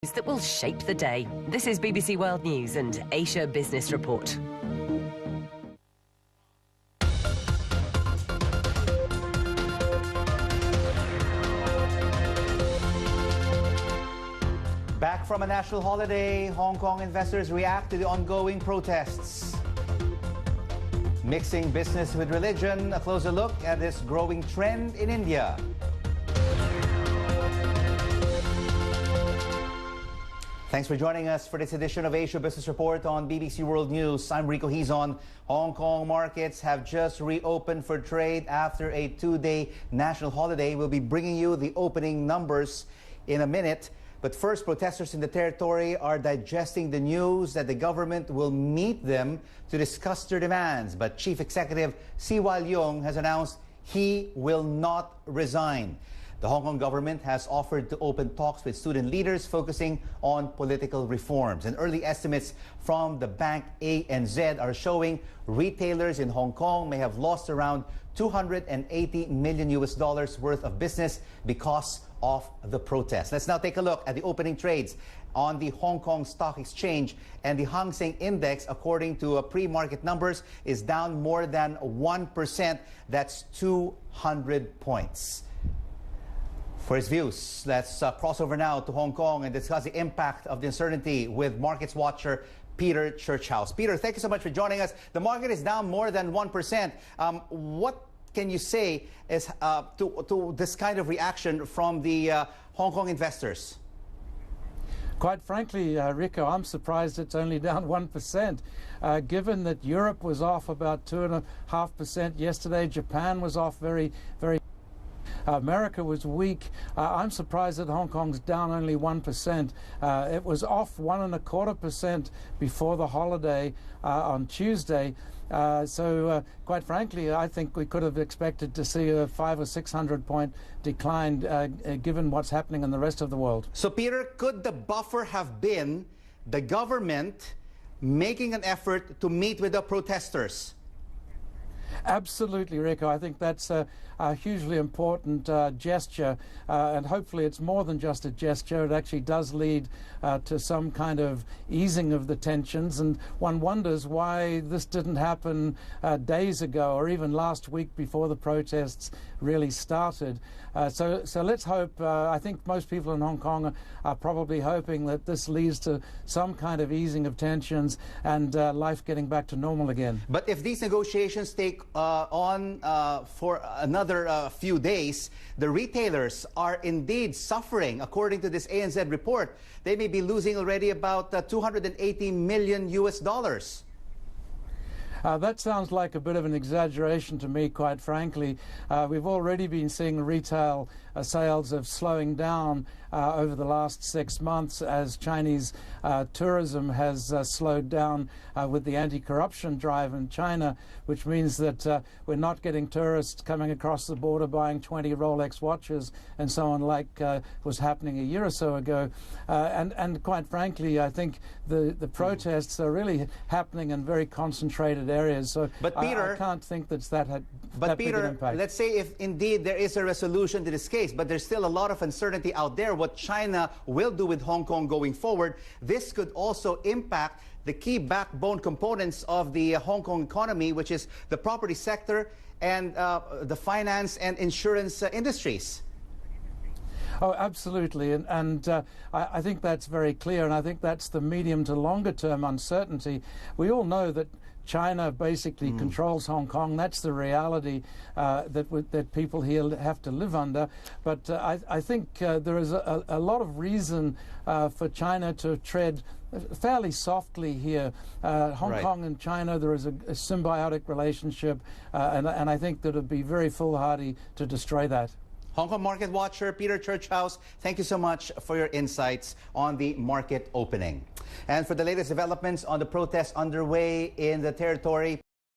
That will shape the day. This is BBC World News and Asia Business Report. Back from a national holiday, Hong Kong investors react to the ongoing protests. Mixing business with religion, a closer look at this growing trend in India. Thanks for joining us for this edition of Asia Business Report on BBC World News. I'm Rico Hizon. Hong Kong markets have just reopened for trade after a two-day national holiday. We'll be bringing you the opening numbers in a minute. But first, protesters in the territory are digesting the news that the government will meet them to discuss their demands. But Chief Executive Si-Wai Leung has announced he will not resign. The Hong Kong government has offered to open talks with student leaders focusing on political reforms. And early estimates from the bank ANZ are showing retailers in Hong Kong may have lost around $280 million worth of business because of the protests. Let's now take a look at the opening trades on the Hong Kong Stock Exchange. And the Hang Seng Index, according to pre-market numbers, is down more than 1%. That's 200 points. For his views, let's cross over now to Hong Kong and discuss the impact of the uncertainty with markets watcher Peter Churchouse. Peter, thank you so much for joining us. The market is down more than 1%. What can you say is to this kind of reaction from the Hong Kong investors? Quite frankly, Rico, I'm surprised it's only down 1%, given that Europe was off about 2.5% yesterday. Japan was off very. America was weak. I'm surprised that Hong Kong's down only 1%. It was off 1.25% before the holiday on Tuesday. So quite frankly, I think we could have expected to see a 500 or 600 point decline given what's happening in the rest of the world. So Peter, could the buffer have been the government making an effort to meet with the protesters? Absolutely, Rico. I think that's a hugely important gesture, and hopefully it's more than just a gesture. It actually does lead to some kind of easing of the tensions, and one wonders why this didn't happen days ago or even last week before the protests really started. So let's hope. I think most people in Hong Kong are probably hoping that this leads to some kind of easing of tensions and life getting back to normal again. But if these negotiations take on for another few days, the retailers are indeed suffering. According to this ANZ report, they may be losing already about $280 million. That sounds like a bit of an exaggeration to me, quite frankly. We've already been seeing retail sales of slowing down over the last 6 months as Chinese tourism has slowed down with the anti-corruption drive in China, which means that we're not getting tourists coming across the border buying 20 Rolex watches and so on like was happening a year or so ago. And quite frankly, I think the protests are really happening in very concentrated areas. So but Peter, I can't think that had that big an impact. Let's say if indeed there is a resolution to this case, but there's still a lot of uncertainty out there what China will do with Hong Kong going forward. This could also impact the key backbone components of the Hong Kong economy, which is the property sector and the finance and insurance industries. Oh, absolutely. And I think that's very clear. And I think that's the medium to longer term uncertainty. We all know that China basically controls Hong Kong. That's the reality that people here have to live under. But I think there is a lot of reason for China to tread fairly softly here. Hong Kong and China, there is a symbiotic relationship, and I think that it would be very foolhardy to destroy that. Hong Kong market watcher Peter Churchouse, thank you so much for your insights on the market opening. And for the latest developments on the protests underway in the territory,